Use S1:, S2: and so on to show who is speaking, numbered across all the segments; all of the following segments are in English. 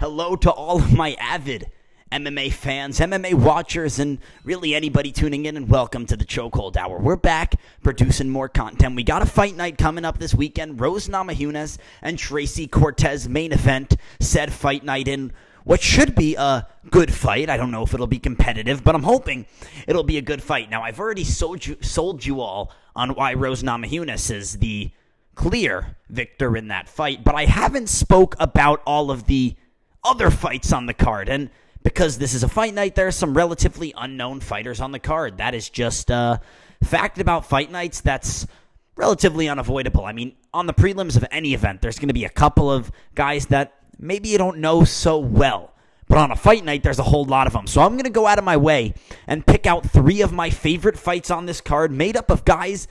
S1: Hello to all of my avid MMA fans, MMA watchers, and really anybody tuning in, and welcome to the Chokehold Hour. We're back producing more content. We got a fight night coming up this weekend. Rose Namajunas and Tracy Cortez main event said fight night in what should be a good fight. I don't know if it'll be competitive, but I'm hoping it'll be a good fight. Now, I've already sold you all on why Rose Namajunas is the clear victor in that fight, but I haven't spoke about all of the other fights on the card, and because this is a fight night, there are some relatively unknown fighters on the card. That is just a fact about fight nights that's relatively unavoidable. I mean, on the prelims of any event, there's going to be a couple of guys that maybe you don't know so well, but on a fight night, there's a whole lot of them. So I'm going to go out of my way and pick out 3 of my favorite fights on this card, made up of guys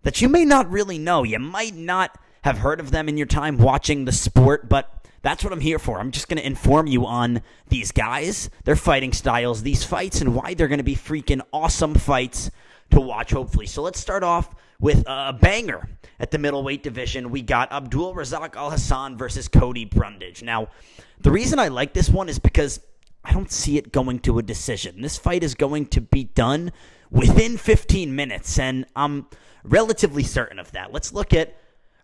S1: that you may not really know. You might not have heard of them in your time watching the sport, but that's what I'm here for. I'm just going to inform you on these guys, their fighting styles, these fights, and why they're going to be freaking awesome fights to watch, hopefully. So let's start off with a banger at the middleweight division. We got Abdul Razak Al-Hassan versus Cody Brundage. Now, the reason I like this one is because I don't see it going to a decision. This fight is going to be done within 15 minutes, and I'm relatively certain of that. Let's look at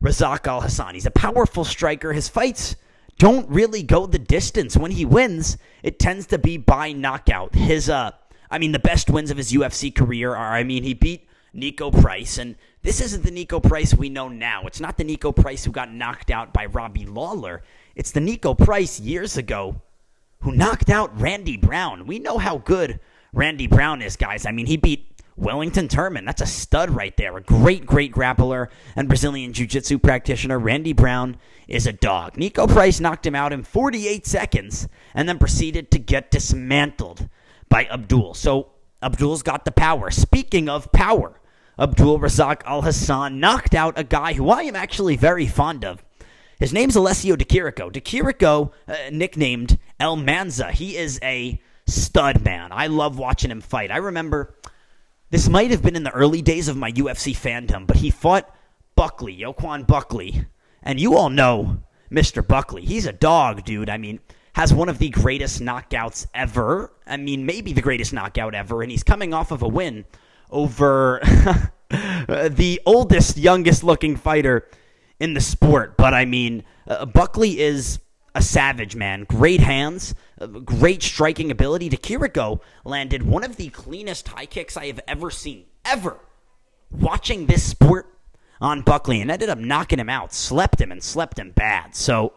S1: Razak Al-Hassan. He's a powerful striker. His fights don't really go the distance. When he wins, it tends to be by knockout. The best wins of his UFC career are, he beat Nico Price, and this isn't the Nico Price we know now. It's not the Nico Price who got knocked out by Robbie Lawler. It's the Nico Price years ago who knocked out Randy Brown. We know how good Randy Brown is, guys. He beat Wellington Turman. That's a stud right there. A great grappler and Brazilian Jiu-Jitsu practitioner. Randy Brown is a dog. Nico Price knocked him out in 48 seconds and then proceeded to get dismantled by Abdul. So Abdul's got the power. Speaking of power, Abdul Razak Al-Hassan knocked out a guy who I am actually very fond of. His name's Alessio Di Chirico. Di Chirico, nicknamed El Manza. He is a stud, man. I love watching him fight. I remember this might have been in the early days of my UFC fandom, but he fought Buckley, Yoquan Buckley. And you all know Mr. Buckley. He's a dog, dude. Has one of the greatest knockouts ever. Maybe the greatest knockout ever. And he's coming off of a win over the oldest, youngest-looking fighter in the sport. But, Buckley is a savage, man. Great hands, great striking ability. Di Chirico landed one of the cleanest high kicks I have ever seen, ever, watching this sport on Buckley, and ended up knocking him out, slept him bad. So,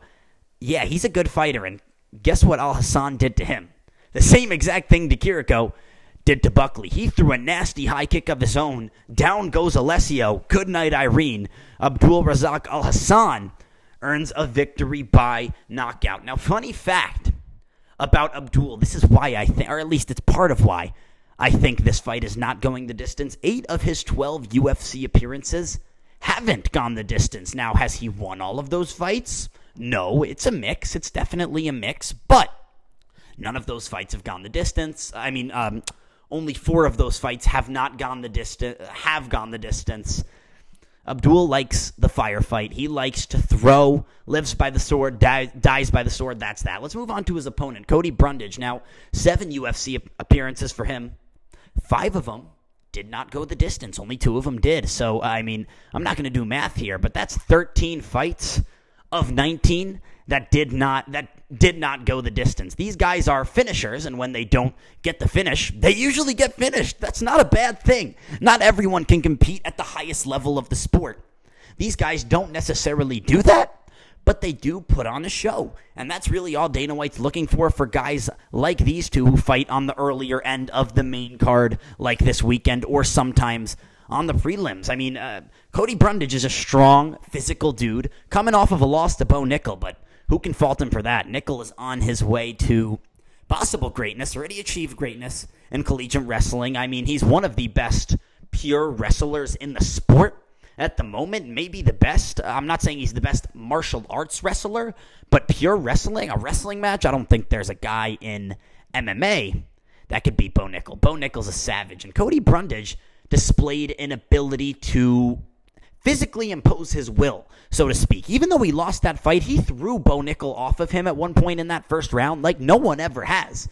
S1: yeah, he's a good fighter, and guess what Al-Hassan did to him? The same exact thing Di Chirico did to Buckley. He threw a nasty high kick of his own. Down goes Alessio. Good night, Irene. Abdul Razak Al-Hassan earns a victory by knockout. Now, funny fact about Abdul, this is why I think, or at least it's part of why I think this fight is not going the distance. 8 of his 12 UFC appearances haven't gone the distance. Now, has he won all of those fights? No, it's a mix. It's definitely a mix, but none of those fights have gone the distance. Only 4 of those fights have gone the distance. Abdul likes the firefight. He likes to throw, lives by the sword, dies by the sword. That's that. Let's move on to his opponent, Cody Brundage. Now, 7 UFC appearances for him. 5 of them did not go the distance. Only 2 of them did. So, I'm not going to do math here, but that's 13 fights of 19 that did not go the distance. These guys are finishers, and when they don't get the finish, they usually get finished. That's not a bad thing. Not everyone can compete at the highest level of the sport. These guys don't necessarily do that, but they do put on a show. And that's really all Dana White's looking for guys like these 2 who fight on the earlier end of the main card, like this weekend, or sometimes on the prelims. Cody Brundage is a strong, physical dude coming off of a loss to Bo Nickel, but who can fault him for that? Nickel is on his way to possible greatness, already achieved greatness in collegiate wrestling. He's one of the best pure wrestlers in the sport at the moment, maybe the best. I'm not saying he's the best martial arts wrestler, but pure wrestling, a wrestling match, I don't think there's a guy in MMA that could beat Bo Nickel. Bo Nickel's a savage, and Cody Brundage displayed an ability to physically impose his will, so to speak. Even though he lost that fight, he threw Bo Nickel off of him at one point in that first round like no one ever has.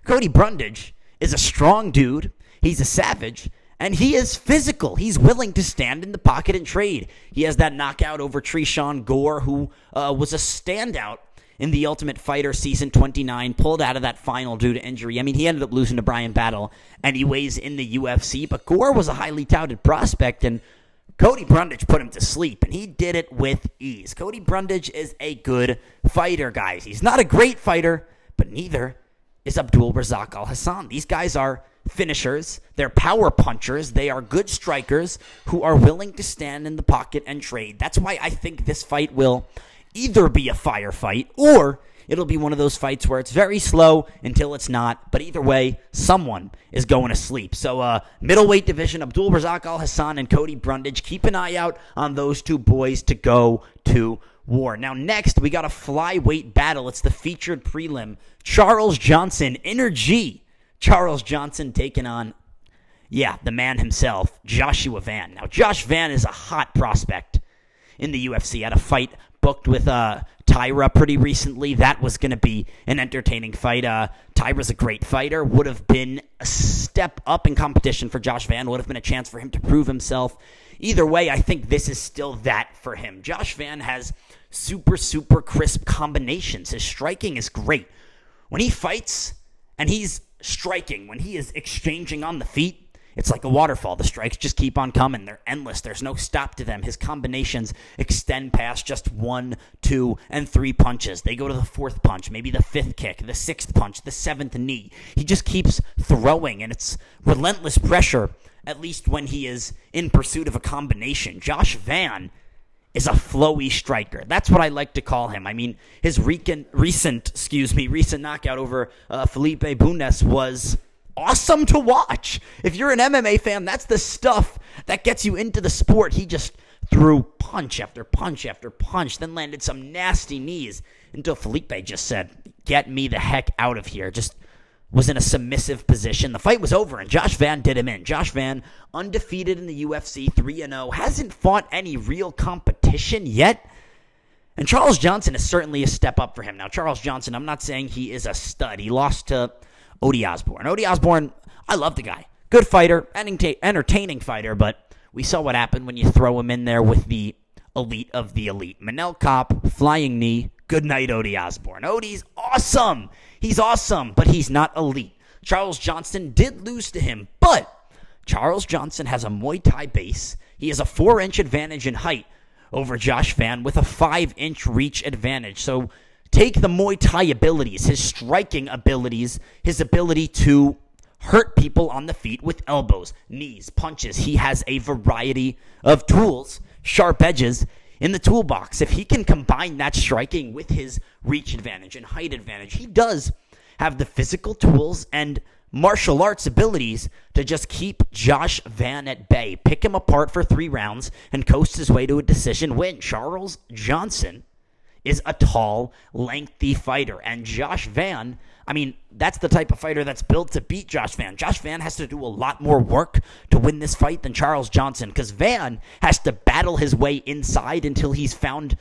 S1: Cody Brundage is a strong dude. He's a savage. And he is physical. He's willing to stand in the pocket and trade. He has that knockout over Tresean Gore, who was a standout in the Ultimate Fighter Season 29, pulled out of that final due to injury. I mean, he ended up losing to Brian Battle anyways in the UFC, but Gore was a highly touted prospect, and Cody Brundage put him to sleep, and he did it with ease. Cody Brundage is a good fighter, guys. He's not a great fighter, but neither is Abdul Razak Al-Hassan. These guys are finishers. They're power punchers. They are good strikers who are willing to stand in the pocket and trade. That's why I think this fight will either be a firefight or it'll be one of those fights where it's very slow until it's not. But either way, someone is going to sleep. So middleweight division, Abdul Razak Al-Hassan and Cody Brundage. Keep an eye out on those two boys to go to war. Now next, we got a flyweight battle. It's the featured prelim. Charles Johnson, Inner G. Charles Johnson taking on, the man himself, Joshua Van. Now, Josh Van is a hot prospect in the UFC. Had a fight booked with Tyra pretty recently. That was going to be an entertaining fight. Tyra's a great fighter. Would have been a step up in competition for Josh Van. Would have been a chance for him to prove himself. Either way, I think this is still that for him. Josh Van has super, super crisp combinations. His striking is great. When he fights and he's striking, when he is exchanging on the feet, it's like a waterfall. The strikes just keep on coming. They're endless. There's no stop to them. His combinations extend past just 1, 2, and 3 punches. They go to the 4th punch, maybe the 5th kick, the 6th punch, the 7th knee. He just keeps throwing, and it's relentless pressure, at least when he is in pursuit of a combination. Josh Van is a flowy striker. That's what I like to call him. I mean, his recent knockout over Felipe Bunes was awesome to watch. If you're an MMA fan, that's the stuff that gets you into the sport. He just threw punch after punch after punch, then landed some nasty knees until Felipe just said, "Get me the heck out of here." Just was in a submissive position. The fight was over, and Josh Van did him in. Josh Van, undefeated in the UFC, 3-0, hasn't fought any real competition yet. And Charles Johnson is certainly a step up for him. Now, Charles Johnson, I'm not saying he is a stud. He lost to Odi Osbourne. Odi Osbourne, I love the guy. Good fighter, entertaining fighter, but we saw what happened when you throw him in there with the elite of the elite. Manel Kopp, flying knee. Good night, Odi Osbourne. Odi's awesome. He's awesome, but he's not elite. Charles Johnson did lose to him, but Charles Johnson has a Muay Thai base. He has a 4-inch advantage in height over Josh Van with a 5-inch reach advantage. So take the Muay Thai abilities, his striking abilities, his ability to hurt people on the feet with elbows, knees, punches. He has a variety of tools, sharp edges in the toolbox. If he can combine that striking with his reach advantage and height advantage, he does have the physical tools and martial arts abilities to just keep Josh Van at bay, pick him apart for 3 rounds, and coast his way to a decision win. Charles Johnson is a tall, lengthy fighter, and Josh Van, I mean, that's the type of fighter that's built to beat Josh Van. Josh Van has to do a lot more work to win this fight than Charles Johnson, because Van has to battle his way inside until he's found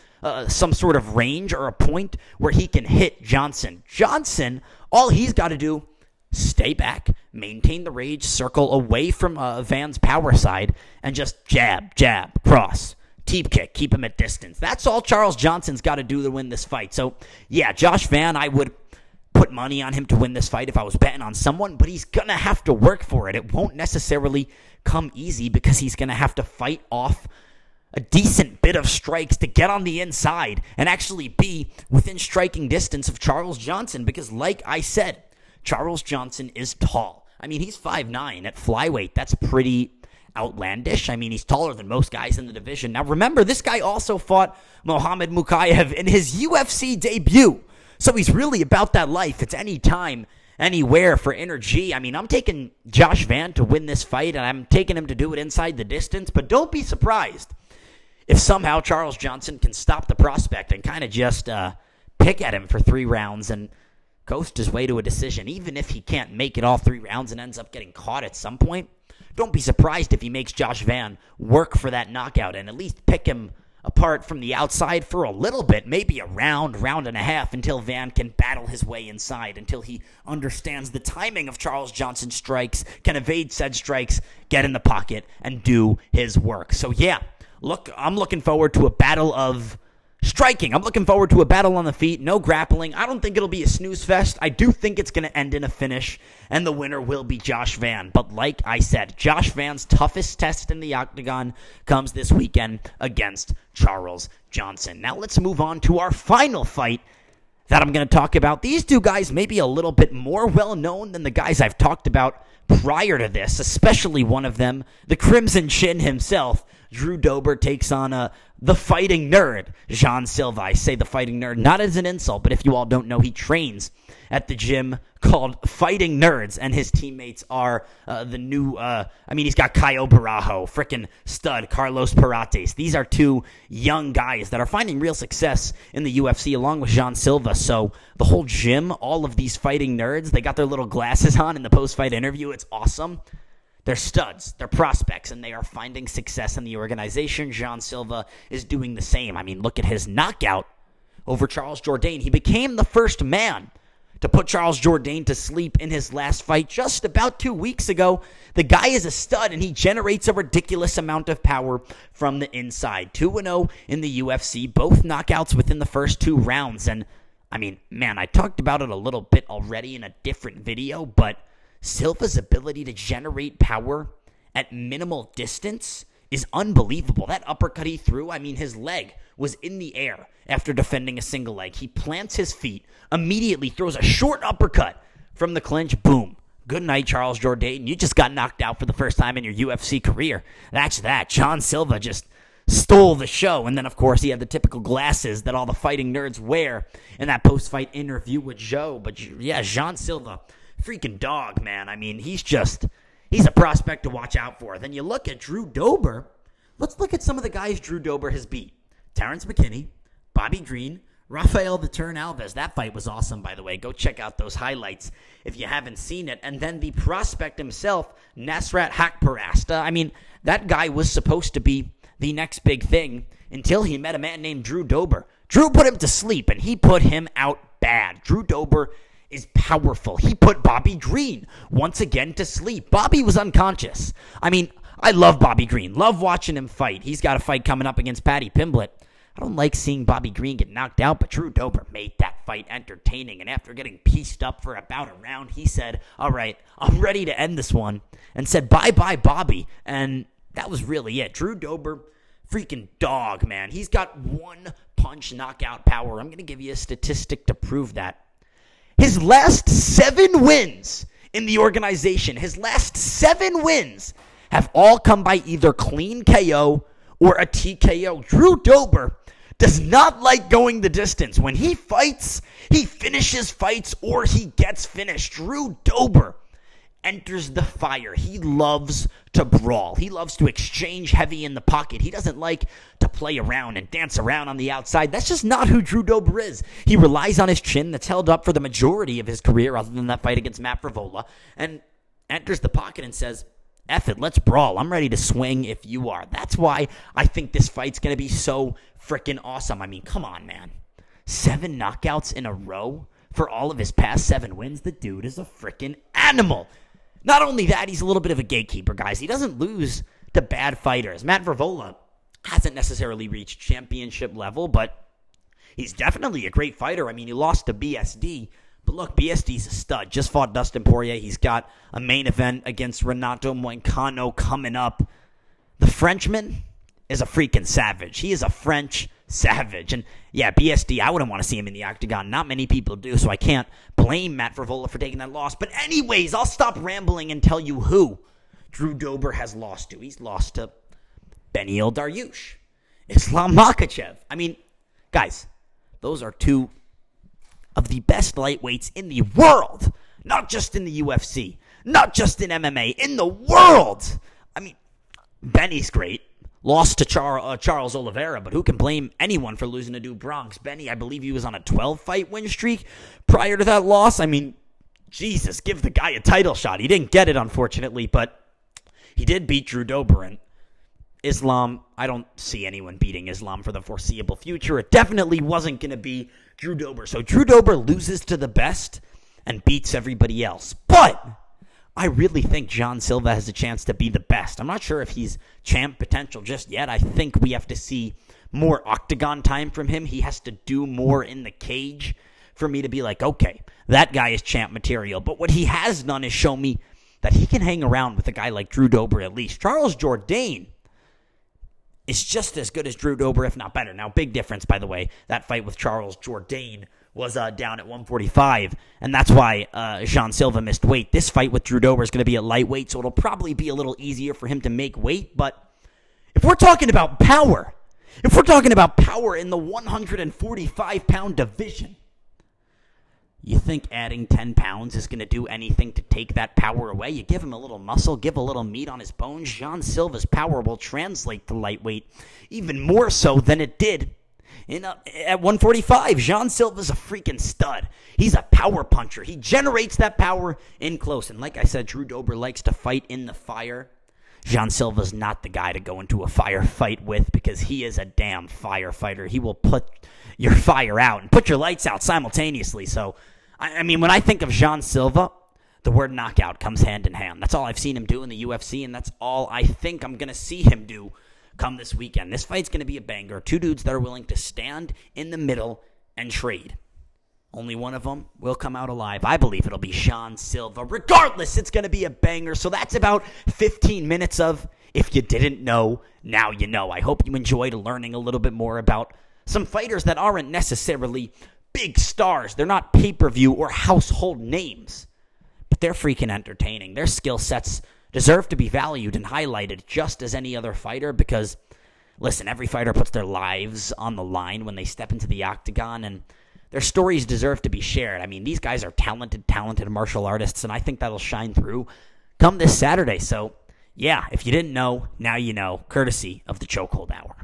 S1: some sort of range or a point where he can hit Johnson. Johnson, all he's got to do, stay back, maintain the rage, circle away from Van's power side, and just jab, jab, cross, teep kick, keep him at distance. That's all Charles Johnson's got to do to win this fight. So, yeah, Josh Van, I would put money on him to win this fight if I was betting on someone, but he's going to have to work for it. It won't necessarily come easy because he's going to have to fight off a decent bit of strikes to get on the inside and actually be within striking distance of Charles Johnson because, like I said, Charles Johnson is tall. I mean, he's 5'9". At flyweight. That's pretty outlandish. I mean, he's taller than most guys in the division. Now, remember, this guy also fought Mohamed Mukayev in his UFC debut. So he's really about that life. It's any time, anywhere for Inner G. I mean, I'm taking Josh Van to win this fight, and I'm taking him to do it inside the distance. But don't be surprised if somehow Charles Johnson can stop the prospect and kind of just pick at him for 3 rounds and coast his way to a decision. Even if he can't make it all 3 rounds and ends up getting caught at some point, don't be surprised if he makes Josh Van work for that knockout and at least pick him apart from the outside for a little bit, maybe a round and a half, until Van can battle his way inside, until he understands the timing of Charles Johnson's strikes, can evade said strikes, get in the pocket, and do his work. So yeah, look, I'm looking forward to a battle of striking. I'm looking forward to a battle on the feet, no grappling. I don't think it'll be a snooze fest. I do think it's going to end in a finish, and the winner will be Josh Van. But like I said, Josh Van's toughest test in the octagon comes this weekend against Charles Johnson. Now let's move on to our final fight that I'm going to talk about. These two guys may be a little bit more well-known than the guys I've talked about prior to this, especially one of them, the Crimson Chin himself. Drew Dober takes on the fighting nerd, Jean Silva. I say the fighting nerd not as an insult, but if you all don't know, he trains at the gym called Fighting Nerds, and his teammates are he's got Caio Barajo, frickin' stud, Carlos Parates. These are two young guys that are finding real success in the UFC along with Jean Silva. So the whole gym, all of these fighting nerds, they got their little glasses on in the post-fight interview. It's awesome. They're studs, they're prospects, and they are finding success in the organization. Jean Silva is doing the same. I mean, look at his knockout over Charles Jourdain. He became the first man to put Charles Jourdain to sleep in his last fight just about 2 weeks ago. The guy is a stud, and he generates a ridiculous amount of power from the inside. 2-0 in the UFC, both knockouts within the first 2 rounds. And, I mean, man, I talked about it a little bit already in a different video, but Silva's ability to generate power at minimal distance is unbelievable. That uppercut he threw, I mean, his leg was in the air after defending a single leg. He plants his feet, immediately throws a short uppercut from the clinch. Boom. Good night, Charles Jourdain. You just got knocked out for the first time in your UFC career. That's that. Jean Silva just stole the show. And then, of course, he had the typical glasses that all the fighting nerds wear in that post-fight interview with Joe. But, yeah, Jean Silva, freaking dog, man. I mean, he's a prospect to watch out for. Then you look at Drew Dober. Let's look at some of the guys Drew Dober has beat. Terrence McKinney, Bobby Green, Rafael the Turn Alves. That fight was awesome, by the way. Go check out those highlights if you haven't seen it. And then the prospect himself, Nasrat Hakparast. I mean, that guy was supposed to be the next big thing until he met a man named Drew Dober. Drew put him to sleep, and he put him out bad. Drew Dober is powerful. He put Bobby Green once again to sleep. Bobby was unconscious. I mean, I love Bobby Green. Love watching him fight. He's got a fight coming up against Paddy Pimblett. I don't like seeing Bobby Green get knocked out, but Drew Dober made that fight entertaining. And after getting pieced up for about a round, he said, all right, I'm ready to end this one, and said, bye-bye, Bobby. And that was really it. Drew Dober, freaking dog, man. He's got one-punch knockout power. I'm going to give you a statistic to prove that. His last 7 wins in the organization, his last 7 wins have all come by either clean KO or a TKO. Drew Dober does not like going the distance. When he fights, he finishes fights or he gets finished. Drew Dober enters the fire. He loves to brawl. He loves to exchange heavy in the pocket. He doesn't like to play around and dance around on the outside. That's just not who Drew Dober is. He relies on his chin that's held up for the majority of his career, other than that fight against Matt Frevola, and enters the pocket and says, F it, let's brawl. I'm ready to swing if you are. That's why I think this fight's going to be so freaking awesome. I mean, come on, man. 7 knockouts in a row for all of his past 7 wins. The dude is a freaking animal. Not only that, he's a little bit of a gatekeeper, guys. He doesn't lose to bad fighters. Matt Frevola hasn't necessarily reached championship level, but he's definitely a great fighter. I mean, he lost to BSD. But look, BSD's a stud. Just fought Dustin Poirier. He's got a main event against Renato Moicano coming up. The Frenchman is a freaking savage. He is a French savage. And yeah, BSD, I wouldn't want to see him in the octagon. Not many people do, so I can't blame Matt Frevola for taking that loss. But anyways, I'll stop rambling and tell you who Drew Dober has lost to. He's lost to Beneil Dariush, Islam Makhachev. I mean, guys, those are 2 of the best lightweights in the world, not just in the UFC, not just in MMA, in the world. I mean, Benny's great. Lost to Charles Oliveira, but who can blame anyone for losing to Bronx? Benny, I believe he was on a 12-fight win streak prior to that loss. I mean, Jesus, give the guy a title shot. He didn't get it, unfortunately, but He did beat Drew Dober, and Islam, I don't see anyone beating Islam for the foreseeable future. It definitely wasn't going to be Drew Dober. So Drew Dober loses to the best and beats everybody else. But I really think Jean Silva has a chance to be the best. I'm not sure if he's champ potential just yet. I think we have to see more octagon time from him. He has to do more in the cage for me to be like, okay, that guy is champ material. But what he has done is show me that he can hang around with a guy like Drew Dober at least. Charles Jourdain is just as good as Drew Dober, if not better. Now, big difference, by the way. That fight with Charles Jourdain was down at 145, and that's why Jean Silva missed weight. This fight with Drew Dober is going to be at lightweight, so it'll probably be a little easier for him to make weight. But if we're talking about power, in the 145-pound division, you think adding 10 pounds is going to do anything to take that power away? You give him a little muscle, give a little meat on his bones. Jean Silva's power will translate to lightweight even more so than it did at 145. Jean Silva's a freaking stud. He's a power puncher. He generates that power in close. And like I said, Drew Dober likes to fight in the fire. Jean Silva's not the guy to go into a firefight with because he is a damn firefighter. He will put your fire out and put your lights out simultaneously. So, I mean, when I think of Jean Silva, the word knockout comes hand in hand. That's all I've seen him do in the UFC, and that's all I think I'm going to see him do come this weekend. This fight's going to be a banger. Two dudes that are willing to stand in the middle and trade. Only one of them will come out alive. I believe it'll be Jean Silva. Regardless, it's going to be a banger. So that's about 15 minutes of If You Didn't Know, Now You Know. I hope you enjoyed learning a little bit more about some fighters that aren't necessarily big stars. They're not pay-per-view or household names, but they're freaking entertaining. Their skill sets deserve to be valued and highlighted just as any other fighter because, listen, every fighter puts their lives on the line when they step into the octagon, and their stories deserve to be shared. I mean, these guys are talented martial artists, and I think that'll shine through come this Saturday. So, yeah, if you didn't know, now you know, courtesy of the Chokehold Hour.